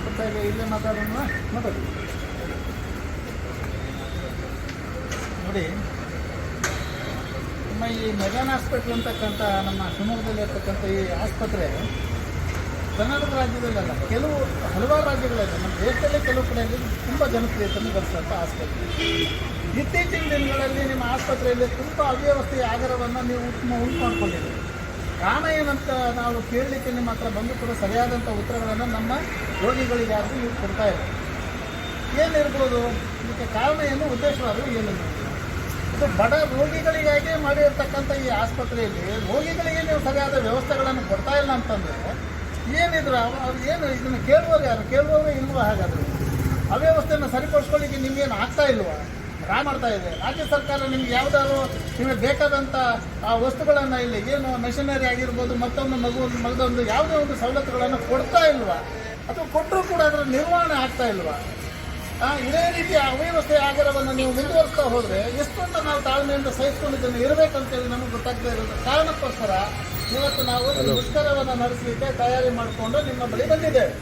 ಕೊಡ್ತಾ ಇದೆ. ಇಲ್ಲೇ ಮಾತಾಡೋಣ. ಮಾತಾಡಿ ನೋಡಿ, ನಮ್ಮ ಈ ಮೆಗಾನ್ ಹಾಸ್ಪಿಟ್ಲ್ ಅಂತಕ್ಕಂಥ ನಮ್ಮ ಶಿವಮೊಗ್ಗದಲ್ಲಿ ಇರ್ತಕ್ಕಂಥ ಈ ಆಸ್ಪತ್ರೆ ಕರ್ನಾಟಕ ರಾಜ್ಯದಲ್ಲ, ಹಲವಾರು ರಾಜ್ಯಗಳಿದೆ. ನಮ್ಮ ದೇಶದಲ್ಲೇ ಕೆಲವು ಕಡೆಯಲ್ಲಿ ತುಂಬ ಜನಪ್ರಿಯತೆಯನ್ನು ಗಳಿಸುವಂಥ ಆಸ್ಪತ್ರೆ. ಇತ್ತೀಚಿನ ದಿನಗಳಲ್ಲಿ ನಿಮ್ಮ ಆಸ್ಪತ್ರೆಯಲ್ಲಿ ತುಂಬ ಅವ್ಯವಸ್ಥೆಯ ಆಗರವನ್ನು ನೀವು ಉಂಟು ಮಾಡ್ಕೊಂಡಿದ್ದೀರಿ. ಕಾರಣ ಏನಂತ ನಾವು ಕೇಳಲಿಕ್ಕೆ ನಿಮ್ಮ ಹತ್ರ ಬಂದು ಕೂಡ ಸರಿಯಾದಂಥ ಉತ್ತರಗಳನ್ನು ನಮ್ಮ ರೋಗಿಗಳಿಗೆ ಯಾರಿಗೂ ನೀವು ಕೊಡ್ತಾ ಇಲ್ಲ. ಏನಿರ್ಬೋದು ಇದಕ್ಕೆ ಕಾರಣ ಏನು, ಉದ್ದೇಶವಾದರೂ ಏನು? ಇದು ಬಡ ರೋಗಿಗಳಿಗಾಗಿ ಮಾಡಿರ್ತಕ್ಕಂಥ ಈ ಆಸ್ಪತ್ರೆಯಲ್ಲಿ ರೋಗಿಗಳಿಗೆ ನೀವು ಸರಿಯಾದ ವ್ಯವಸ್ಥೆಗಳನ್ನು ಕೊಡ್ತಾ ಇಲ್ಲ ಅಂತಂದರೆ ಏನಿದ್ರು ಏನು ಇದನ್ನು ಕೇಳುವವರು ಯಾರು? ಕೇಳುವವರು ಇಲ್ವೋ? ಹಾಗಾದರೆ ಅವ್ಯವಸ್ಥೆಯನ್ನು ಸರಿಪಡಿಸ್ಕೊಳ್ಳಿಕ್ಕೆ ನಿಮಗೇನು ಆಗ್ತಾ ಇಲ್ವಾ? ಮಾಡ್ತಾ ಇದೆ ರಾಜ್ಯ ಸರ್ಕಾರ. ನಿಮ್ಗೆ ಯಾವುದಾದ್ರು ನಿಮಗೆ ಬೇಕಾದಂಥ ಆ ವಸ್ತುಗಳನ್ನು ಇಲ್ಲಿ ಏನು ಮೆಷಿನರಿ ಆಗಿರ್ಬೋದು, ಮಗದೊಂದು ಯಾವುದೇ ಒಂದು ಸವಲತ್ತುಗಳನ್ನು ಕೊಡ್ತಾ ಇಲ್ವಾ? ಅಥವಾ ಕೊಟ್ಟರೂ ಕೂಡ ಅದರ ನಿರ್ವಹಣೆ ಆಗ್ತಾ ಇಲ್ವಾ? ಇದೇ ರೀತಿ ಅವ್ಯವಸ್ಥೆ ಆಗರವನ್ನು ನೀವು ಮುಂದುವರಿಸ್ತಾ ಹೋದರೆ ಎಷ್ಟು ಅಂತ ನಾವು ತಾಳ್ಮೆಯಿಂದ ಸಹಿಸಿಕೊಂಡಿದ್ದನ್ನು ಇರಬೇಕಂತೇಳಿ ನಮಗೆ ಗೊತ್ತಾಗ್ತಾ ಇರೋದು. ಕಾರಣಕ್ಕೋಸ್ಕರ ಇವತ್ತು ನಾವು ಮುಷ್ಕರವನ್ನು ನಡೆಸಲಿಕ್ಕೆ ತಯಾರಿ ಮಾಡಿಕೊಂಡು ನಿಮ್ಮ ಬಳಿ ಬಂದಿದ್ದೇವೆ.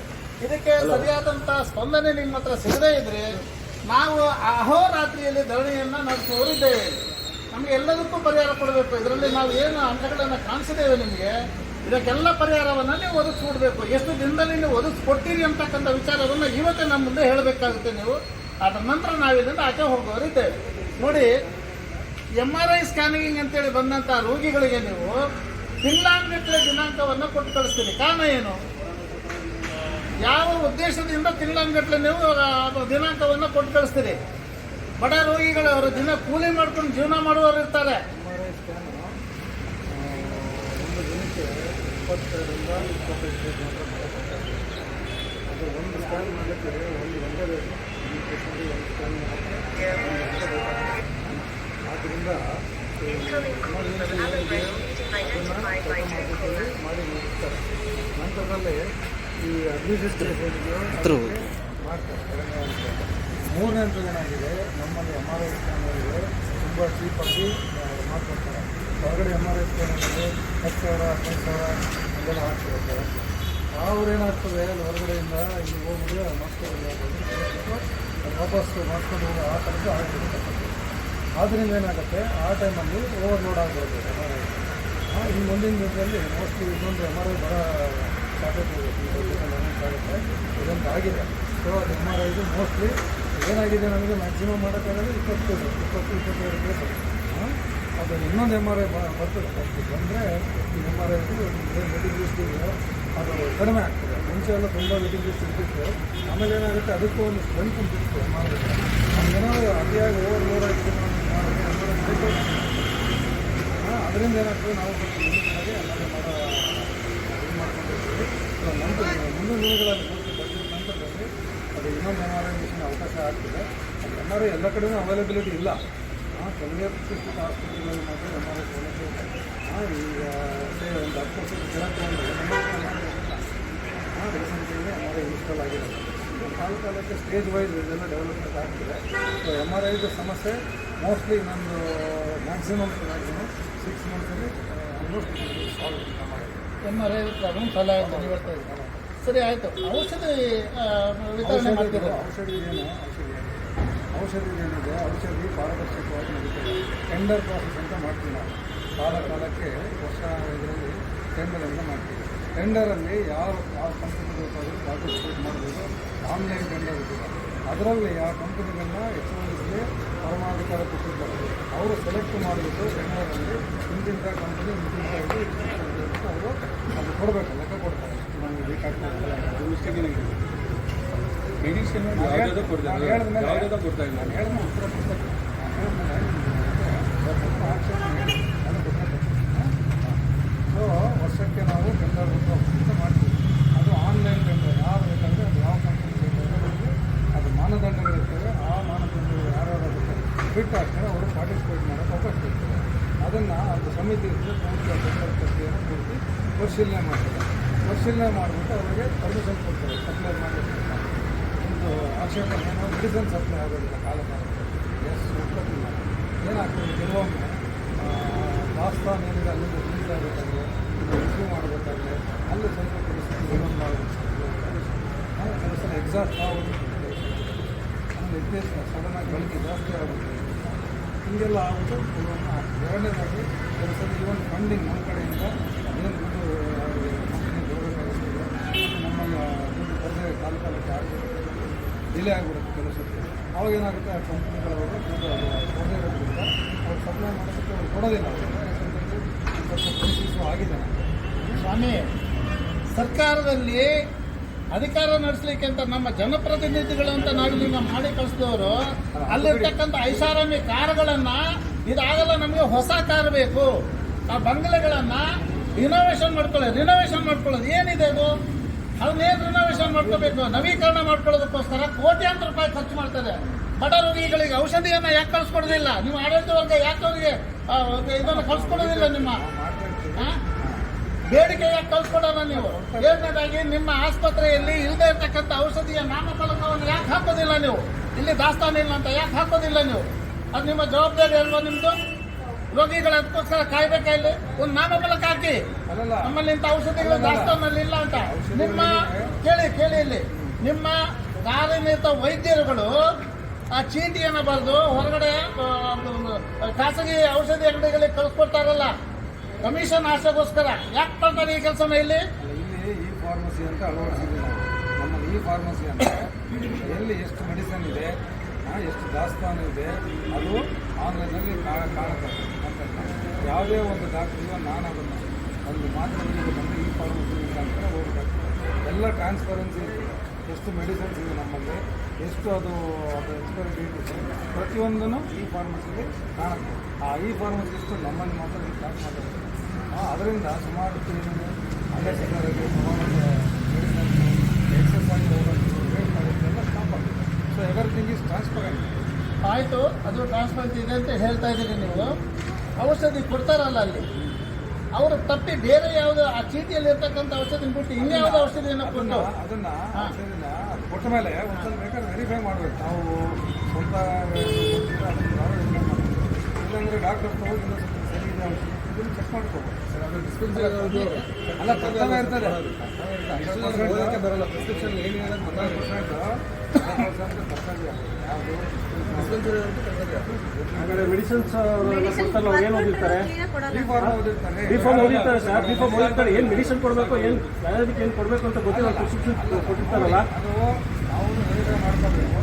ಇದಕ್ಕೆ ಸರಿಯಾದಂಥ ಸ್ಪಂದನೆ ನಿಮ್ಮ ಹತ್ರ ಸಿಗದೇ ಇದ್ರೆ ನಾವು ಅಹೋರಾತ್ರಿಯಲ್ಲಿ ಧರಣಿಯನ್ನು ನಡೆಸುವವರಿದ್ದೇವೆ. ನಮಗೆ ಎಲ್ಲದಕ್ಕೂ ಪರಿಹಾರ ಕೊಡಬೇಕು. ಇದರಲ್ಲಿ ನಾವು ಏನು ಅಂಶಗಳನ್ನು ಕಾಣಿಸಿದ್ದೇವೆ ನಿಮಗೆ, ಇದಕ್ಕೆಲ್ಲ ಪರಿಹಾರವನ್ನು ನೀವು ಒದಗಿಸ್ಬಿಡ್ಬೇಕು. ಎಷ್ಟು ದಿನದಲ್ಲಿ ನೀವು ಒದಗಿಸ್ಕೊಡ್ತೀರಿ ಅಂತಕ್ಕಂಥ ವಿಚಾರವನ್ನು ಇವತ್ತೇ ನಮ್ಮ ಮುಂದೆ ಹೇಳಬೇಕಾಗುತ್ತೆ ನೀವು. ಅದರ ನಂತರ ನಾವಿಲ್ಲಿಂದ ಆಚೆ ಹೋಗೋರಿದ್ದೇವೆ. ನೋಡಿ, MRI ಸ್ಕ್ಯಾನಿಂಗ್ ಅಂತೇಳಿ ಬಂದಂಥ ರೋಗಿಗಳಿಗೆ ನೀವು ತಿಂಗಳಾನ್ಗಟ್ಟಲೆ ದಿನಾಂಕವನ್ನು ಕೊಟ್ಟು ಕಳಿಸ್ತೀರಿ. ಕಾರಣ ಏನು? ಯಾವ ಉದ್ದೇಶದಿಂದ ತಿಂಗಳಾನ್ಗಟ್ಟಲೆ ನೀವು ದಿನಾಂಕವನ್ನು ಕೊಟ್ಟು ಕಳಿಸ್ತೀರಿ? ಬಡ ರೋಗಿಗಳು ಅವರು ದಿನ ಕೂಲಿ ಮಾಡ್ಕೊಂಡು ಜೀವನ ಮಾಡುವವರು ಇರ್ತಾರೆ. ಒಂದು ದಿನಕ್ಕೆ 20ರಿಂದ 25 ಅದು ಒಂದು ಸ್ಕ್ಯಾನ್ ಮಾಡಲಿಕ್ಕೆ 1 ಗಂಟೆ ಬೇಕು. ಒಂದು ಸ್ಕ್ಯಾನ್ ಆದ್ದರಿಂದ ಮಾಡಿ ಮುಗಿಸ್ತಾರೆ. ನಂತರದಲ್ಲಿ ಈ ಅಡ್ಮಿನಿಸ್ಟ್ರೇಷನ್ಗೆ ಮಾಡ್ತಾರೆ. ಮೂರನೇ ಹಂತದ ಏನಾಗಿದೆ, ನಮ್ಮಲ್ಲಿ MRI ಸ್ಕ್ಯಾನರ್ಗೆ ತುಂಬ ಚೀಪಾಗಿ ಮಾಡ್ಕೊಡ್ತಾರೆ. ಹೊರಗಡೆ MRI ಸ್ಕ್ಯಾನರ್ಗೆ 10,000 15,000 ಅದೆಲ್ಲ ಹಾಕ್ತಿರ್ತಾರೆ. ಅವ್ರೇನಾಗ್ತದೆ, ಅಲ್ಲಿ ಹೊರಗಡೆಯಿಂದ ಇಲ್ಲಿ ಹೋಗಿದ್ರೆ ಮತ್ತೆ ವಾಪಸ್ಸು ಮಾಡ್ಕೊಂಡು ಹೋಗೋ ಆ ಥರದ್ದು ಆಗ್ತಿರುತ್ತೆ. ಆದ್ದರಿಂದ ಏನಾಗುತ್ತೆ, ಆ ಟೈಮಲ್ಲಿ ಓವರ್ಲೋಡ್ ಆಗಿಬಿಡುತ್ತೆ MRI. ಇನ್ನು ಮುಂದಿನ ದಿನದಲ್ಲಿ ಮೋಸ್ಟ್ಲಿ ಇನ್ನೊಂದು MRI ಬರೋ ಸಾಧ್ಯತೆ ಆಗುತ್ತೆ. ಇದೊಂದು ಆಗಿದೆ. ಸೊ ಅದು MRI ಮೋಸ್ಟ್ಲಿ ಏನಾಗಿದೆ, ನಮಗೆ ಮ್ಯಾಕ್ಸಿಮಮ್ ಮಾಡೋಕ್ಕಾಗಲ್ಲ 22 ಕೇಸು. ಅದು ಇನ್ನೊಂದು MRI ಬರ್ತದೆ. ಫಸ್ಟ್ ಬಂದರೆ ಈ MRI ವೆಯ್ಟಿಂಗ್ ಲಿಸ್ಟಿಗೆ ಅದು ಕಡಿಮೆ ಆಗ್ತದೆ. ಮುಂಚೆ ಎಲ್ಲ ತುಂಬ ವೆಯ್ಟಿಂಗ್ ಲಿಸ್ಟ್ ಇರ್ತಿತ್ತು. ಆಮೇಲೆ ಏನಾಗುತ್ತೆ, ಅದಕ್ಕೂ ಒಂದು ಸ್ಟ್ರೆಂತ್ ಅಂತಿತ್ತು MRI. ಏನೋ ಅತಿಯಾಗಿ ಓವರ್ಲೋಡ್ ಆಗಿದೆ ಅದರಿಂದ ಏನಾಗ್ತದೆ, ನಾವು ಲಿಮಿಟ್ನಾಗೆ ಎಲ್ಲರೂ ಮಾಡೋ ಇದು ಮಾಡ್ಕೊಂಡಿರ್ತೀವಿ. ನಂತರ ಮುಂದಿನ ದಿನಗಳಲ್ಲಿ ಬಜೆಟ್ ನಂತರದಲ್ಲಿ ಅದು ಇನ್ನೊಂದು MRI ಮಿಷನ್ ಅವಕಾಶ ಆಗ್ತದೆ. ಅದು MRI ಎಲ್ಲ ಕಡೆಯೂ ಅವೈಲಬಿಲಿಟಿ ಇಲ್ಲ. ಕೆಲವೇ ಪ್ರತಿಷ್ಠಿತ ಆಸ್ಪತ್ರೆಗಳಲ್ಲಿ ಮಾತ್ರ MRI ಸೌಲಭ್ಯ ಇದೆ. ಈಗ ಒಂದು 10% ಜನ ತೊಗೊಂಡ್ರೆ ರೀಸೆಂಟಾಗಿ MRI ಇನ್ಸ್ಟಾಲ್ ಆಗಿದೆ. ಕಾಲಕ್ಕೆ ಸ್ಟೇಜ್ ವೈಸ್ ಇದೆಲ್ಲ ಡೆವಲಪ್ಮೆಂಟ್ ಆಗ್ತಿದೆ. ಸೊ MRIದು ಸಮಸ್ಯೆ ಮೋಸ್ಟ್ಲಿ ಇನ್ನೊಂದು ಮ್ಯಾಕ್ಸಿಮಮ್ 6 ಮಂತ್ಸಲ್ಲಿ almost solve MRI problem solve ಆಗುತ್ತೆ ನೀವು ಹೇಳ್ತಾ ಇದ್ದೀವಿ. ಸರಿ, ಆಯಿತು. ಔಷಧಿ ವಿತರಣೆ ಮಾಡ್ತೀರಾ? ಔಷಧಿ ಏನಿದೆ, ಔಷಧಿ ಪಾರದರ್ಶಕವಾಗಿ ನಡೀತದೆ. ಟೆಂಡರ್ ಪ್ರಾಸೆಸ್ ಅಂತ ಮಾಡ್ತೀವಿ ನಾವು. ಕಾಲಕ್ಕೆ ವರ್ಷ ಇದರಲ್ಲಿ ಟೆಂಡರನ್ನು ಮಾಡ್ತೀವಿ. ಟೆಂಡರಲ್ಲಿ ಯಾವ ಕಂಪನಿ ಬೇಕಾದರೂ ಪಾರ್ಟಿಸಿಪೇಟ್ ಮಾಡ್ಬೋದು. ಆನ್ಲೈನ್ ಟೆಂಡರ್ ಇರ್ತದೆ. ಅದರಲ್ಲಿ ಆ ಕಂಪನಿಗಳನ್ನ HODಗೆ ಪರಮಾಧಿಕಾರ ಕೊಟ್ಟಿರ್ತಾರೆ. ಅವರು ಸೆಲೆಕ್ಟ್ ಮಾಡಿಬಿಟ್ಟು ಟೆಂಡರಲ್ಲಿ ಇಂತಿಂಥ ಕಂಪನಿ ಇಂತಿಂಥ ಅವರು ಅದು ಕೊಡಬೇಕು, ಲೆಕ್ಕ ಕೊಡ್ತಾರೆ. ನಮಗೆ ಬೇಕಾಗ್ತದೆ ಮೆಡಿಸಿನ್ ಯಾವುದಾದ್ರು ಕೊಡ್ತಾ ಇಲ್ಲ. ನಾನು ಹೇಳಿದ ಉತ್ತರ ಪುಸ್ತಕ ಸೊ ವರ್ಷಕ್ಕೆ ನಾವು ಟೆಂಡರ್ ಅಂತ ಮಾಡ್ತೀವಿ. ಅದು ಆನ್ಲೈನ್ ಟೆಂಡರ್. ಯಾರು ಬೇಕಂದರೆ ಅದು ಯಾವ ಕಂಪನಿ ಬೇಕಾದ್ರೆ ಅದು ಮಾನದಂಡಗಳಿರ್ತವೆ. ಆ ಮಾನದಂಡಗಳು ಯಾರ್ಯಾರು ಬಿಟ್ಟು ಹಾಕ್ತಾರೆ ಅವರು ಪಾರ್ಟಿಸಿಪೇಟ್ ಮಾಡೋಕ್ಕೆ ಅವಕಾಶ ಇರ್ತದೆ. ಅದನ್ನು ಅದು ಸಮಿತಿ ಇರ್ತದೆ, ಪೂರ್ತಿ ಟೆಂಡರ್ ಪ್ರಕ್ರಿಯೆಯನ್ನು ಪೂರ್ತಿ ಪರಿಶೀಲನೆ ಮಾಡ್ತಾರೆ. ಪರಿಶೀಲನೆ ಮಾಡಿಬಿಟ್ಟು ಅವರಿಗೆ ಪರ್ಮಿಷನ್ ಕೊಡ್ತಾರೆ ಸಪ್ಲೈ ಮಾಡಲಿಕ್ಕೆ. ಒಂದು ಆಕ್ಷೇಪಣೆ ಏನೋ ಮೆಡಿಸನ್ ಸಪ್ಲೈ ಆಗೋದಿಲ್ಲ ಕಾಲಕ್ಕೆ. ಉತ್ಪತ್ತಿಲ್ಲ. ಏನಾಗ್ತದೆ, ಕೆಲವೊಮ್ಮೆ ದಾಸ್ತಾನು ಏನಿದೆ ಅಲ್ಲಿಂದ ರಿಲೀಸ್ ಆಗಬೇಕಾದ್ರೆ ರಿಸೀವ್ ಮಾಡಬೇಕಾದ್ರೆ ಅಲ್ಲಿ ಸ್ವಲ್ಪ ಪರಿಸ್ಥಿತಿ ಮಾಡಬೇಕು. ಕೆಲವು ಸಲ ಎಕ್ಸಾಸ್ಟ್ ಆಗೋದು, ನಿರ್ದೇಶ ಸಡನ್ನಾಗಿ ಬಳಕೆ ಜಾಸ್ತಿ ಆಗುತ್ತೆ, ಹೀಗೆಲ್ಲ ಆಗೋದು ಕೆಲವೊಂದು. ಎರಡನೇದಾಗಿ ಕೆಲಸದಲ್ಲಿ ಈವನ್ ಫಂಡಿಂಗ್ ನಮ್ಮ ಕಡೆಯಿಂದ ಏನು ದುಡ್ಡು ಕಂಪ್ನಿ ಬರಬೇಕಾಗುತ್ತೆ, ನಮ್ಮನ್ನು ದುಡ್ಡು ಬರದೇ ಕಾಲಕ್ಕೆ ಆಗಬೇಕು, ಡಿಲೇ ಆಗಿಬಿಡುತ್ತೆ ಕೆಲಸಕ್ಕೆ. ಅವಾಗ ಏನಾಗುತ್ತೆ, ಆ ಕಂಪ್ನಿಗಳವರು ದುಡ್ಡು ಅದು ಕೊಡದೇ ಇರೋದ್ರಿಂದ ಅವ್ರು ಸಪ್ಲೈ ಮಾಡೋದಕ್ಕೆ ಅವ್ರು ಕೊಡೋದಿಲ್ಲ. ಸ್ವಲ್ಪ ಪರಿಸ್ಥಿತಿ ಆಗಿದೆ. ಸ್ವಾಮಿ, ಸರ್ಕಾರದಲ್ಲಿ ಅಧಿಕಾರ ನಡೆಸಲಿಕ್ಕೆ ಅಂತ ನಮ್ಮ ಜನಪ್ರತಿನಿಧಿಗಳು ಅಂತ ನಾವಿಲ್ಲಿ ಮಾಡಿ ಕಳಿಸಿದವರು ಅಲ್ಲಿರ್ತಕ್ಕಂಥ ಐಷಾರಾಮಿ ಕಾರುಗಳನ್ನ ಇದಾಗಲ್ಲ, ನಮಗೆ ಹೊಸ ಕಾರ್ ಬೇಕು, ಆ ಬಂಗ್ಲೆಗಳನ್ನ ರಿನೋವೇಷನ್ ಮಾಡ್ಕೊಳ್ಳೋದು ಏನಿದೆ ಅದು? ಅದನ್ನೇನು ರಿನೋವೇಷನ್ ಮಾಡ್ಕೋಬೇಕು? ನವೀಕರಣ ಮಾಡ್ಕೊಳ್ಳೋದಕ್ಕೋಸ್ಕರ ಕೋಟ್ಯಾಂತರ ರೂಪಾಯಿ ಖರ್ಚು ಮಾಡ್ತಾರೆ. ಬಡ ರೋಗಿಗಳಿಗೆ ಔಷಧಿಯನ್ನ ಯಾಕೆ ಕಳಿಸ್ಕೊಡೋದಿಲ್ಲ? ನೀವು ಆಡಳಿತ ವರ್ಗ ಯಾಕೆ ಅವರಿಗೆ ಇದನ್ನು ಕಳಿಸ್ಕೊಡೋದಿಲ್ಲ? ನಿಮ್ಮ ಬೇಡಿಕೆ ಯಾಕೆ ಕಳ್ಸ್ಕೊಡೋಣ ನೀವು? ಎರಡನೇದಾಗಿ ನಿಮ್ಮ ಆಸ್ಪತ್ರೆಯಲ್ಲಿ ಇಲ್ಲದೆ ಇರ್ತಕ್ಕಂಥ ಔಷಧಿಯ ನಾಮಫಲಕವನ್ನು ಯಾಕೆ ಹಾಕೋದಿಲ್ಲ ನೀವು? ಇಲ್ಲಿ ದಾಸ್ತಾನು ಇಲ್ಲ ಅಂತ ಯಾಕೆ ಹಾಕೋದಿಲ್ಲ ನೀವು? ಅದು ನಿಮ್ಮ ಜವಾಬ್ದಾರಿ ಅಲ್ವಾ ನಿಮ್ದು? ರೋಗಿಗಳ ಅದಕ್ಕೋಸ್ಕರ ಕಾಯ್ಬೇಕಾ? ಇಲ್ಲಿ ಒಂದು ನಾಮಫಲಕ ಹಾಕಿ, ನಮ್ಮಲ್ಲಿ ಇಂಥ ಔಷಧಿಗಳು ದಾಸ್ತಾನಲ್ಲಿ ಇಲ್ಲ ಅಂತ. ನಿಮ್ಮ ಕೇಳಿ ಇಲ್ಲಿ ನಿಮ್ಮ ಕಾರ್ಯನಿರತ ವೈದ್ಯರುಗಳು ಆ ಚೀಟಿಯನ್ನು ಬರೆದು ಹೊರಗಡೆ ಖಾಸಗಿ ಔಷಧಿ ಅಂಗಡಿಗಳಿಗೆ ಕಳಿಸ್ಕೊಡ್ತಾರಲ್ಲ, ಕಮಿಷನ್ ಆಸೆಗೋಸ್ಕರ ಯಾಕೆ ಮಾಡ್ತಾರೆ ಈ ಕೆಲಸನ? ಇಲ್ಲಿ ಈ ಫಾರ್ಮಸಿ ಅಂತ ಅಳವಡಿಸಿದ್ವಿ ನಾವು. ನಮ್ಮಲ್ಲಿ ಈ ಫಾರ್ಮಸಿ ಅಂತ ಎಲ್ಲಿ ಎಷ್ಟು ಮೆಡಿಸನ್ ಇದೆ, ಎಷ್ಟು ದಾಸ್ತಾನು ಇದೆ, ಅದು ಆನ್ಲೈನಲ್ಲಿ ಕಾಣುತ್ತೆ. ಯಾವುದೇ ಒಂದು ಡಾಕ್ಟ್ರಿಗೆ ನಾನು ಅದನ್ನು ಒಂದು ಮಾತ್ರದಲ್ಲಿ ಬಂದು ಈ ಫಾರ್ಮಸಿ ಅಂತ ಹೋಗ್ಬೇಕು. ಎಲ್ಲ ಟ್ರಾನ್ಸ್ಪರೆನ್ಸಿ ಇರ್ತದೆ. ಎಷ್ಟು ಮೆಡಿಸಿನ್ಸ್ ಇದೆ ನಮ್ಮಲ್ಲಿ, ಎಷ್ಟು ಅದು ಎಕ್ಸ್ಪೈರಿ ಡೇಟ್ ಇದೆ, ಪ್ರತಿಯೊಂದೂ ಈ ಫಾರ್ಮಸಿಗೆ ಕಾಣುತ್ತೆ. ಆ ಈ ಫಾರ್ಮಸಿ ಎಷ್ಟು ನಮ್ಮಲ್ಲಿ ಮಾತ್ರ ಸ್ಟಾರ್ಟ್ ಮಾಡಿರುತ್ತೆ. ಅದರಿಂದ ಸುಮಾರು ಏನಿದೆ ಅನ್ನೆಸೆಸರಿಗೆ ಸುಮಾರು ಮೆಡಿಸಿನ್ಸ್ ಎಕ್ಸರ್ಸೈಸ್ ಹೋಗೋದು ವೇಟ್ ಮಾಡೋದೆಲ್ಲ ಸ್ಟಾಪ್ ಆಗುತ್ತೆ. So everything is transparent. ಆಯಿತು, ಅದು ಟ್ರಾನ್ಸ್ಪರೆನ್ಸಿ ಇದೆ ಅಂತ ಹೇಳ್ತಾ ಇದ್ದೀರಿ ನೀವು. ಔಷಧಿ ಕೊಡ್ತಾರಲ್ಲ ಅಲ್ಲಿ, ಅವರು ತಪ್ಪಿ ಬೇರೆ ಯಾವುದು ಆ ಚೀಟಿಯಲ್ಲಿ ಇರ್ತಕ್ಕಂಥ ಔಷಧಿ ಬಿಟ್ಟು ಇನ್ಯಾವುದೋ ಔಷಧಿಯನ್ನು ಕೊಟ್ಟು ಅದನ್ನು ಕೊಟ್ಟ ಮೇಲೆ ಒಂದ್ಸಲ ಬೇಕಾದ್ರೆ ವೆರಿಫೈ ಮಾಡಬೇಕು. ನಾವು ಸ್ವಂತ ಇಲ್ಲಾಂದರೆ ಡಾಕ್ಟರ್ ತಗೊಂಡು ಇನ್ನೊಂದು ಸ್ವಲ್ಪ ಸರಿ ಇದೆ ಔಷಧಿ ಇದನ್ನು ಚೆಕ್ ಮಾಡ್ಕೋಬೋದು. ಅಲ್ಲ ತರ್ತಾನೆ ಇರ್ತಾರೆ, ಬರಲ್ಲ ಪ್ರಿಸ್ಕ್ರಿಪ್ಷನ್ ಏನಿದೆ ಮೆಡಿಸಿನ್ಸ್ ಕೊಡ್ತಾರಲ್ಲ, ಏನು ಓದಿರ್ತಾರೆ? ರಿಫಾರ್ಮ್ ಓದಿರ್ತಾರೆ ಸರ್, ರಿಫಾರ್ಮ್ ಓದಿರ್ತಾರೆ. ಏನು ಮೆಡಿಸಿನ್ ಕೊಡಬೇಕು, ಏನು ಯಾವ್ದಕ್ಕೆ ಏನು ಕೊಡಬೇಕು ಅಂತ ಗೊತ್ತಿಲ್ಲ, ಪ್ರಿಸ್ಕ್ರಿಪ್ಷನ್ ಕೊಟ್ಟಿರ್ತಾರಲ್ಲ. ಅದು ನಾವು ವೆರಿಫೈ ಮಾಡ್ಕೋಬೇಕು.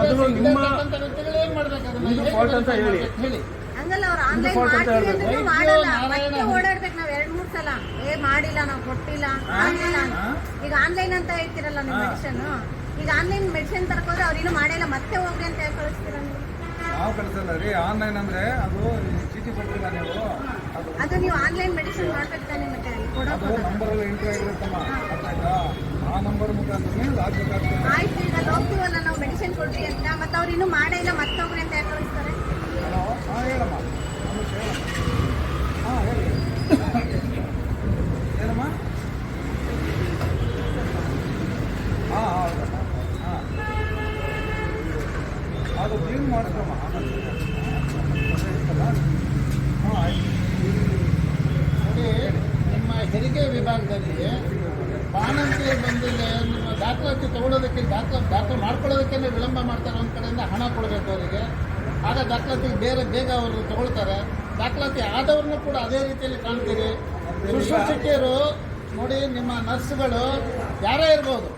ಮೊದಲು ನಿಮ್ಮ ಏನ್ ಮಾಡ್ಬೇಕು? ಇದು ಫಾಲ್ಟ್ ಅಂತ ಹೇಳಿ ಹಂಗಲ್ಲ, ಅವ್ರು ಆನ್ಲೈನ್ ಮಾಡ್ತೀವಿ ಅಂದ್ರೆ ಮಾಡಲ್ಲ, ಮತ್ತೆ ಓಡಾಡ್ಬೇಕು ನಾವು 2-3 ಸಲ. ಮಾಡಿಲ್ಲ, ನಾವು ಕೊಟ್ಟಿಲ್ಲ, ಆಗಿಲ್ಲ. ಈಗ ಆನ್ಲೈನ್ ಅಂತ ಹೇಳ್ತಿರಲ್ಲ ನಿಮ್ಮ ಮೆಡಿಸಿನ್, ಈಗ ಆನ್ಲೈನ್ ಮೆಡಿಸಿನ್ ತರ್ಕೋದ್ರೆ ಅವ್ರೇನು ಮಾಡಿಲ್ಲ, ಮತ್ತೆ ಹೋಗ್ರಿ ಅಂತ ಹೇಳಿ ಕಳಿಸ್ತೀರ ನೀವು? ನಾವು ಕಳಿಸಲ್ಲ ರೀ. ಆನ್ಲೈನ್ ಅಂದರೆ ಅದು ಚೀಟಿ ಕೊಟ್ಟಿಲ್ಲ ನೀವು, ಅದು ನೀವು ಆನ್ಲೈನ್ ಮೆಡಿಸಿನ್ ಮಾಡ್ಬೇಕು ತಾನೆ, ಮತ್ತೆ ಅದು ಕೊಡೋದು ನಂಬರಲ್ಲಿ ಎಂಟ್ರಿ ಆಗಿರುತ್ತಮ್ಮ, ಆಯ್ತಾ? ಆ ನಂಬರ್ ಮುಖಾಂತರ ಆಗ್ಬೇಕಾಗ್ತದೆ. ಆಯ್ತು. ಈಗ ಅಲ್ಲಿ ಹೋಗ್ತೀವಲ್ಲ ನಾವು ಮೆಡಿಸಿನ್ ಕೊಡ್ರಿ ಅಂತ, ಮತ್ತೆ ಅವ್ರು ಇನ್ನೂ ಮಾಡೇ ಇಲ್ಲ, ಮತ್ತೆ ಹೋಗ್ರಿ ಅಂತ ಯಾಕೆ ಕಳಿಸ್ತಾರೆ? ಹೇಳಮ್ಮ, ಹೇಳಿ ಏನಮ್ಮ? ಹೌದಮ್ಮ. ಅದು ಕ್ಲೀನ್ ಮಾಡ್ಕೊಮ್ಮ. ನೋಡಿ, ನಿಮ್ಮ ಹೆರಿಗೆ ವಿಭಾಗದಲ್ಲಿ ಬಾಣಂತಿ ಬಂದಿಲ್ಲ, ನಿಮ್ಮ ದಾಖಲಾತಿ ತಗೊಳ್ಳೋದಕ್ಕೆ ದಾಖಲೆ ಮಾಡ್ಕೊಳ್ಳೋದಕ್ಕೆ ವಿಳಂಬ ಮಾಡ್ತಾರೆ. ಒಂದು ಕಡೆಯಿಂದ ಹಣ ಕೊಡಬೇಕು ಅವರಿಗೆ, ಆಗ ದಾಖಲಾತಿ ಬೇಗ ಅವರು ತಗೊಳ್ತಾರೆ. ದಾಖಲಾತಿ ಆದವ್ರನ್ನೂ ಕೂಡ ಅದೇ ರೀತಿಯಲ್ಲಿ ಕಾಣ್ತೀರಿ. ಶುಶ್ರೂಷಕಿಯರು ನೋಡಿ, ನಿಮ್ಮ ನರ್ಸ್ಗಳು ಯಾರೇ ಇರ್ಬೋದು,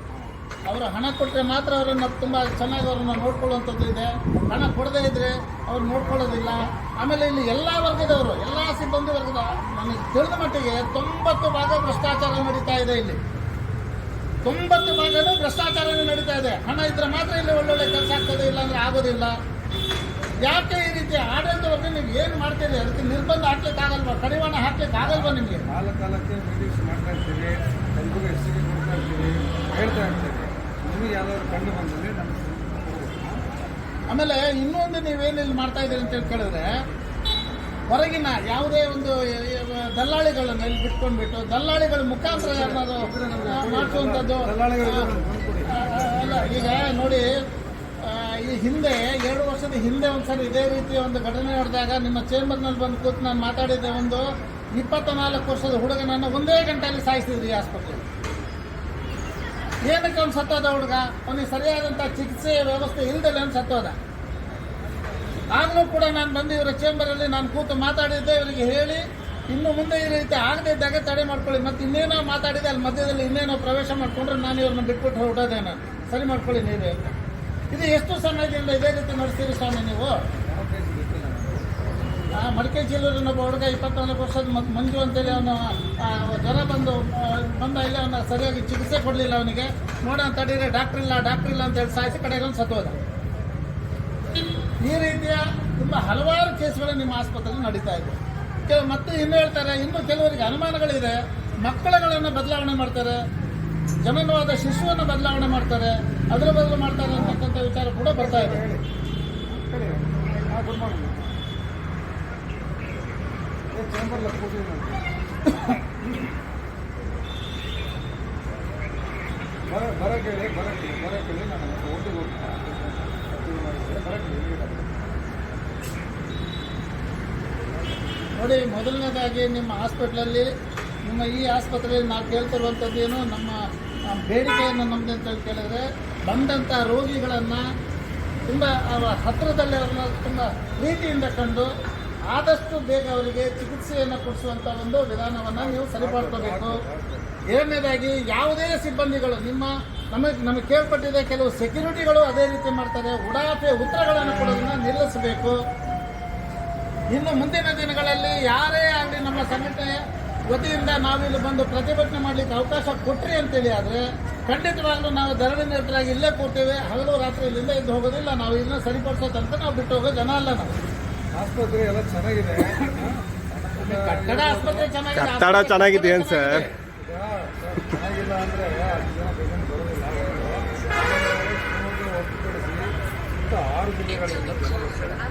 ಅವರು ಹಣ ಕೊಟ್ಟರೆ ಮಾತ್ರ ಅವರನ್ನು ತುಂಬ ಚೆನ್ನಾಗಿ ಅವ್ರನ್ನ ನೋಡ್ಕೊಳ್ಳುವಂಥದ್ದು ಇದೆ. ಹಣ ಕೊಡದೇ ಇದ್ದರೆ ಅವ್ರು ನೋಡ್ಕೊಳ್ಳೋದಿಲ್ಲ. ಆಮೇಲೆ ಇಲ್ಲಿ ಎಲ್ಲ ವರ್ಗದವರು, ಎಲ್ಲ ಸಿಬ್ಬಂದಿ ವರ್ಗದ ನನಗೆ ತಿಳಿದ ಮಟ್ಟಿಗೆ 90% ಭ್ರಷ್ಟಾಚಾರ ನಡೀತಾ ಇದೆ. ಇಲ್ಲಿ 90% ಭ್ರಷ್ಟಾಚಾರನೇ ನಡೀತಾ ಇದೆ. ಹಣ ಇದ್ರೆ ಮಾತ್ರ ಇಲ್ಲಿ ಒಳ್ಳೊಳ್ಳೆ ಕೆಲಸ ಆಗ್ತದೆ, ಇಲ್ಲಾಂದ್ರೆ ಆಗೋದಿಲ್ಲ. ಯಾಕೆ ಈ ರೀತಿ ಆಡಳಿತ ವರ್ಗ ನೀವು ಏನು ಮಾಡ್ತೀರಿ? ಅದಕ್ಕೆ ನಿರ್ಬಂಧ ಹಾಕ್ಲಿಕ್ಕೆ ಆಗಲ್ವಾ? ಕಡಿವಾಣ ಹಾಕ್ಲಿಕ್ಕೆ ಆಗಲ್ವಾ ನಿಮಗೆ? ಕಾಲಕ್ಕೆ ಮೀಟಿಂಗ್ಸ್ ಮಾಡ್ತಾ ಇರ್ತೀವಿ, ಎಲ್ರಿಗೂ ಹೆಚ್ಚಿಗೆ ಕೊಡ್ತಾ ಇರ್ತೀವಿ, ಹೇಳ್ತಾ ಇರ್ತೀವಿ. ನಿಮಗೆ ಯಾವ್ದಾದ್ರು ಕಂಡು ಬಂದರೆ ನಮಗೆ ಆಮೇಲೆ ಇನ್ನೊಂದು ನೀವೇನಿಲ್ಲಿ ಮಾಡ್ತಾ ಇದ್ದೀರಿ ಅಂತ ಕೇಳಿದ್ರೆ, ಹೊರಗಿನ ಯಾವುದೇ ಒಂದು ದಲ್ಲಾಳಿಗಳನ್ನ ಇಲ್ಲಿ ಬಿಟ್ಕೊಂಡ್ಬಿಟ್ಟು ದಲ್ಲಾಳಿಗಳ ಮುಖಾಂತರ ಯಾರನ್ನಾದ್ರು ಮಾಡಿಸುವಂಥದ್ದು ಅಲ್ಲ. ಈಗ ನೋಡಿ, ಈ ಹಿಂದೆ 2 ವರ್ಷದ ಹಿಂದೆ ಒಂದ್ಸರಿ ಇದೇ ರೀತಿಯ ಒಂದು ಘಟನೆ ನಡೆದಾಗ ನಿಮ್ಮ ಚೇಂಬರ್ನಲ್ಲಿ ಬಂದು ಕೂತು ನಾನು ಮಾತಾಡಿದ್ದೆ. ಒಂದು 24 ವರ್ಷದ ಹುಡುಗನನ್ನು ಒಂದೇ ಗಂಟೆಯಲ್ಲಿ ಸಾಯಿಸಿದ್ರಿ ಈ ಆಸ್ಪತ್ರೆ. ಏನಕ್ಕೆ ಅವ್ನು ಸತ್ತೋದ ಹುಡುಗ? ಅವನಿಗೆ ಸರಿಯಾದಂಥ ಚಿಕಿತ್ಸೆಯ ವ್ಯವಸ್ಥೆ ಇಲ್ಲದಲ್ಲ ಅವ್ನು ಸತ್ತೋದ. ಆಗಲೂ ಕೂಡ ನಾನು ಬಂದು ಇವರ ಚೇಂಬರಲ್ಲಿ ನಾನು ಕೂತು ಮಾತಾಡಿದ್ದೆ, ಇವರಿಗೆ ಹೇಳಿ ಇನ್ನು ಮುಂದೆ ಈ ರೀತಿ ಆಗದೆ ಇದ್ದಾಗ ತಡೆ ಮಾಡ್ಕೊಳ್ಳಿ, ಮತ್ತು ಇನ್ನೇನೋ ಮಾತಾಡಿದೆ ಅಲ್ಲಿ ಮಧ್ಯದಲ್ಲಿ ಇನ್ನೇನೋ ಪ್ರವೇಶ ಮಾಡಿಕೊಂಡ್ರೆ ನಾನು ಇವ್ರನ್ನ ಬಿಟ್ಬಿಟ್ಟು ಹೊರಟೋದೆ, ನಾನು ಸರಿ ಮಾಡ್ಕೊಳ್ಳಿ ನೀವೇ. ಇದು ಎಷ್ಟು ಸಮಯದಿಂದ ಇದೇ ರೀತಿ ನಡೆಸ್ತೀರಿ ಸ್ವಾಮಿ ನೀವು? ಮಡಿಕೆ ಜಿಲ್ಲೂರಿನೊಬ್ಬ ಹುಡುಗ 24 ವರ್ಷದ ಮಂಜು ಅಂತೇಳಿ ಅವನು ಜ್ವರ ಬಂದ ಇಲ್ಲಿ ಅವನ ಸರಿಯಾಗಿ ಚಿಕಿತ್ಸೆ ಕೊಡಲಿಲ್ಲ, ಅವನಿಗೆ ನೋಡೋಣ ತಡೀರಿ ಡಾಕ್ಟ್ರ್ ಇಲ್ಲ ಅಂತೇಳಿ ಸಾಯಿಸಿ ಕಡೆಗೆ ಸತ್ತೋದ. ಈ ರೀತಿಯ ತುಂಬ ಹಲವಾರು ಕೇಸ್ಗಳು ನಿಮ್ಮ ಆಸ್ಪತ್ರೆಯಲ್ಲಿ ನಡೀತಾ ಇದೆ. ಮತ್ತು ಇನ್ನು ಹೇಳ್ತಾರೆ, ಇನ್ನು ಕೆಲವರಿಗೆ ಅನುಮಾನಗಳಿದೆ, ಮಕ್ಕಳುಗಳನ್ನು ಬದಲಾವಣೆ ಮಾಡ್ತಾರೆ, ಜನನವಾದ ಶಿಶುವನ್ನು ಬದಲಾವಣೆ ಮಾಡ್ತಾರೆ, ಅದರ ಬದಲು ಮಾಡ್ತಾರೆ ಅಂತಕ್ಕಂಥ ವಿಚಾರ ಕೂಡ ಬರ್ತಾ ಇದೆ. Good morning. ಚೇಂಬರ್ಲ ಕೂತಿದ್ದೀನಿ ಬರೋಕ್ಕೆ ಹೇಳಿ ನಾನು ಒಟ್ಟಿಗೆ ನೋಡಿ, ಮೊದಲನೇದಾಗಿ ನಿಮ್ಮ ಹಾಸ್ಪಿಟ್ಲಲ್ಲಿ, ನಿಮ್ಮ ಈ ಆಸ್ಪತ್ರೆಯಲ್ಲಿ ನಾವು ಕೇಳ್ತಿರುವಂಥದ್ದು ಏನು, ನಮ್ಮ ಬೇಡಿಕೆಯನ್ನು ನಮ್ಮದು ಅಂತ ಕೇಳಿದ್ರೆ ಬಂದಂಥ ರೋಗಿಗಳನ್ನು ತುಂಬ ಹತ್ತಿರದಲ್ಲಿ ಅವ್ರನ್ನ ತುಂಬ ಪ್ರೀತಿಯಿಂದ ಕಂಡು ಆದಷ್ಟು ಬೇಗ ಅವರಿಗೆ ಚಿಕಿತ್ಸೆಯನ್ನು ಕೊಡಿಸುವಂಥ ಒಂದು ವಿಧಾನವನ್ನು ನೀವು ಸರಿಪಡ್ಕೋಬೇಕು. ಎರಡನೇದಾಗಿ ಯಾವುದೇ ಸಿಬ್ಬಂದಿಗಳು ನಮಗೆ ಕೇಳ್ಪಟ್ಟಿದೆ, ಕೆಲವು ಸೆಕ್ಯೂರಿಟಿಗಳು ಅದೇ ರೀತಿ ಮಾಡ್ತಾರೆ, ಉಡಾಫೆ ಉತ್ತರಗಳನ್ನು ಕೊಡೋದನ್ನು ನಿಲ್ಲಿಸಬೇಕು. ಇನ್ನು ಮುಂದಿನ ದಿನಗಳಲ್ಲಿ ಯಾರೇ ಆಗಲಿ ನಮ್ಮ ಸಂಘಟನೆ ವತಿಯಿಂದ ನಾವಿಲ್ಲಿ ಬಂದು ಪ್ರತಿಭಟನೆ ಮಾಡಲಿಕ್ಕೆ ಅವಕಾಶ ಕೊಟ್ರಿ ಅಂತೇಳಿ ಆದರೆ ಖಂಡಿತವಾಗ್ಲೂ ನಾವು ಧರಣಿ ನಿರತರಾಗಿ ಇಲ್ಲೇ ಕೂರ್ತೇವೆ, ಹಗಲು ರಾತ್ರಿ ಇಲ್ಲಿಂದ ಇದ್ದು ಹೋಗೋದಿಲ್ಲ. ನಾವು ಇದನ್ನ ಸರಿಪಡಿಸೋ ತನಕ ನಾವು ಬಿಟ್ಟು ಹೋಗೋ ಜನ ಅಲ್ಲ. ನಾವು ಆಸ್ಪತ್ರೆ ಎಲ್ಲ ಚೆನ್ನಾಗಿದೆ, ಕಟ್ಟಡ ಆಸ್ಪತ್ರೆ ಚೆನ್ನಾಗಿದೆ, ಕಟ್ಟಡ ಚೆನ್ನಾಗಿದೆ ಏನು ಸರ್? ಚೆನ್ನಾಗಿಲ್ಲ ಅಂದರೆ 10 ಜನ ಪೇಷಂಟ್ ಬರೋದಿಲ್ಲ. ಹೊರತುಪಡಿಸಿ ಇಂಥ 6 ಜಿಲ್ಲೆಗಳಿಂದ ಜನ ಬರ್ತಾರೆ.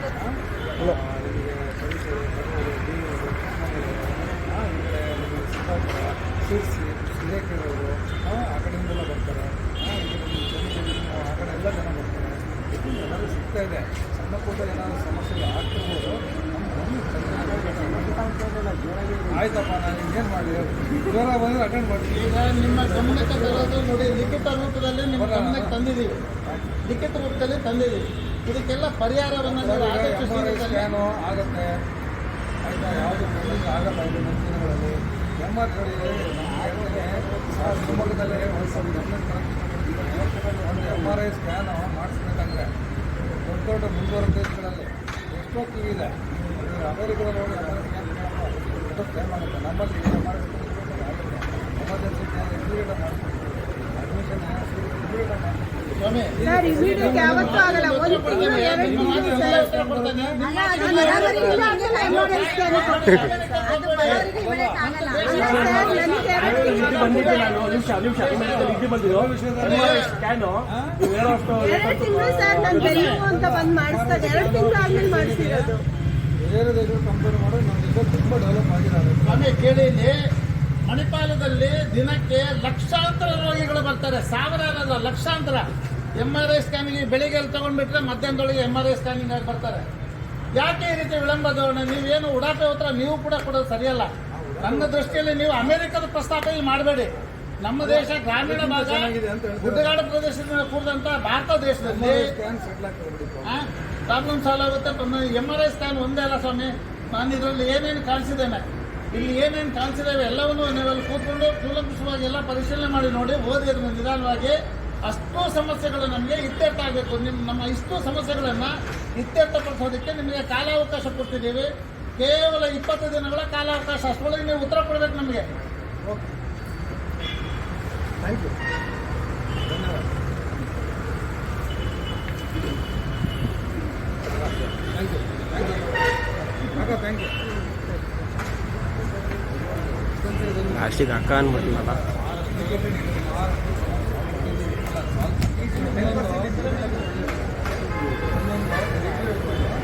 ಶಿರ್ಸಿ, ಹಿರೇಕೆರೂರು, ಆ ಕಡೆಯಿಂದೆಲ್ಲ ಬರ್ತಾರೆ. ಆ ಕಡೆ ಎಲ್ಲ ಜನ ಬರ್ತಾರೆ. ಏನಾದರೂ ಸಿಗ್ತಾ ಇದೆ, ಸಣ್ಣ ಪುಟ್ಟ ಏನಾದರೂ ಸಮಸ್ಯೆ ಆಗ್ತಿರ್ಬೋದು. ಆಯ್ತಪ್ಪ, ನಾನು ಇನ್ನೇನು ಮಾಡಿ, ಜ್ವರ ಬಂದರೆ ಅಟೆಂಡ್ ಮಾಡ್ತೀವಿ. ಈಗ ನಿಮ್ಮ ಗಮನಕ್ಕೆ ತರೋದು ನೋಡಿ, ಲಿಖಿತ ರೂಪದಲ್ಲಿ ನಿಮ್ಮ ಗಮನಕ್ಕೆ ತಂದಿದ್ದೀವಿ, ಲಿಖಿತ ರೂಪದಲ್ಲಿ ತಂದಿದ್ದೀವಿ. ಇದಕ್ಕೆಲ್ಲ ಪರಿಹಾರವನ್ನು ನೀವು ಆದಷ್ಟು ಸ್ಕ್ಯಾನು ಆಗುತ್ತೆ, ಆಯಿತಾ? ಯಾವುದು ಪೇಮೆಂಟ್ ಆಗಲ್ಲ ಇದು ಮುಂದಿನ ದಿನಗಳಲ್ಲಿ. ಎಂಆರ್ಗಳಿಗೆ ಶಿವಮೊಗ್ಗದಲ್ಲೇ ಒಂದು MRI ಸ್ಕ್ಯಾನು ಮಾಡಿಸ್ಬೇಕಂದ್ರೆ ದೊಡ್ಡ ಮುಂದುವರೆದ ದೇಶಗಳಲ್ಲಿ ಎಷ್ಟೋ ಕ್ಯೂ ಇದೆ. ಅಮೇರಿಕದಲ್ಲಿ ಹೋಗಿ ಎಷ್ಟೋ ಸ್ಕ್ಯಾನ್ ಆಗುತ್ತೆ. ನಮ್ಮಲ್ಲಿ ಆಗುತ್ತೆ, ಎಮರ್ಜೆನ್ಸಿ ಸ್ಕ್ಯಾನ್ ಇಮಿಡಿಯೇಟ್ ಮಾಡಿಸ್ಬೇಕು, ಅಡ್ಮಿಷನ್ ಇಮಿಡಿಯೇಟ್ ಮಾಡಿಸ್ಬೇಕು. ಸರ್ ಇಮಿಡಿಯೇಟ್ ಯಾವತ್ತೂ ಆಗಲ್ಲ, 1 ತಿಂಗಳು 2 ತಿಂಗಳು ಸರ್. ಅಲ್ಲ, ಅದು ಬರೋವರೆಗೆ ಇಲ್ಲ ಆಗಲ್ಲ, ಎಮರ್ಜೆನ್ಸಿ ಅದು ಬರೋವರೆಗೆ ಇಮಿಡಿಯೇಟ್ ಆಗಲ್ಲ. ಅಲ್ಲ ಸರ್, ನನಗೆ 2 ತಿಂಗಳು ಬಂದಿದ್ದೆ ನಾನು. ನಿಮಿಷ ಬಂದಿದ್ದು ಸ್ಕ್ಯಾನು 2 ತಿಂಗಳು ಸರ್. ನಾನು ಬೆಂಗಳೂರು ಅಂತ ಬಂದು ಮಾಡಿಸ್ತಾರೆ, 2 ತಿಂಗಳು ಆದ್ಮೇಲೆ ಮಾಡಿಸಿರೋದು. ಬೇರೆ ದೇಶಗಳು ಕಂಪೇರ್ ಮಾಡಿದ್ರೆ ನಮ್ಮ ದೇಶ ತುಂಬ ಡೆವಲಪ್ ಆಗಿದ್ದಾರೆ. ಆಮೇಲೆ ಕೇಳಿ, ಇಲ್ಲಿ ಮಣಿಪಾಲದಲ್ಲಿ ದಿನಕ್ಕೆ ಲಕ್ಷಾಂತರ ರೋಗಿಗಳು ಬರ್ತಾರೆ, ಸಾವಿರಾರಲ್ಲ ಲಕ್ಷಾಂತರ. MRI ಸ್ಕ್ಯಾನಿಂಗ್ ಬೆಳಿಗ್ಗೆ ತಗೊಂಡ್ಬಿಟ್ರೆ ಮಧ್ಯಾಹ್ನದೊಳಗೆ MRI ಸ್ಕ್ಯಾನಿಂಗ್ ಆಗಿ ಬರ್ತಾರೆ. ಯಾಕೆ ಈ ರೀತಿ ವಿಳಂಬ ಧೋರಣೆ? ನೀವೇನು ಉಡಾಫೆ ಉತ್ತರ ನೀವು ಕೂಡ ಕೊಡೋದು ಸರಿಯಲ್ಲ. ನನ್ನ ದೃಷ್ಟಿಯಲ್ಲಿ ನೀವು ಅಮೆರಿಕದ ಪ್ರಸ್ತಾಪ ಇಲ್ಲಿ ಮಾಡಬೇಡಿ. ನಮ್ಮ ದೇಶ ಗ್ರಾಮೀಣ ಭಾಗ, ಗುಡ್ಡಗಾಡು ಪ್ರದೇಶದಿಂದ ಕೂಡಿದಂಥ ಭಾರತ ದೇಶದಲ್ಲಿ ಸ್ಕ್ಯಾನ್ ಸೆಟ್ಲ್ ಆಗ್ತದೆ. ಪ್ರಾಬ್ಲಮ್ ಸಾಲ್ವ್ ಆಗುತ್ತೆ. MRI ಸ್ಕ್ಯಾನ್ ಒಂದೇ ಅಲ್ಲ ಸ್ವಾಮಿ, ನಾನು ಇದರಲ್ಲಿ ಏನೇನು ಕಾಣಿಸಿದ್ದೇನೆ, ಇಲ್ಲಿ ಏನೇನು ಕಾಣಿಸಿದ್ದೇವೆ ಎಲ್ಲವನ್ನೂ ನೀವಲ್ಲಿ ಕೂತ್ಕೊಂಡು ಕೂಲಂಕುಷವಾಗಿ ಎಲ್ಲ ಪರಿಶೀಲನೆ ಮಾಡಿ ನೋಡಿ, ಓದಿ ಅದನ್ನು ನಿಧಾನವಾಗಿ. ಅಷ್ಟೂ ಸಮಸ್ಯೆಗಳು ನಮಗೆ ಇತ್ಯರ್ಥ ಆಗಬೇಕು. ನಮ್ಮ ಇಷ್ಟು ಸಮಸ್ಯೆಗಳನ್ನು ಇತ್ಯರ್ಥಪಡಿಸೋದಕ್ಕೆ ನಿಮಗೆ ಕಾಲಾವಕಾಶ ಕೊಡ್ತಿದ್ದೀವಿ. ಕೇವಲ 20 ದಿನಗಳ ಕಾಲಾವಕಾಶ, ಅಷ್ಟರೊಳಗೆ ನೀವು ಉತ್ತರ ಕೊಡಬೇಕು ನಮಗೆ. ಓಕೆ, ಥ್ಯಾಂಕ್ ಯು, ಧನ್ಯವಾದ. Thank you. ಲಾಸ್ಟಿಗೆ ಅಕ್ಕ ಅನ್ಬಿಟ್ಟಿಲ್ಲ.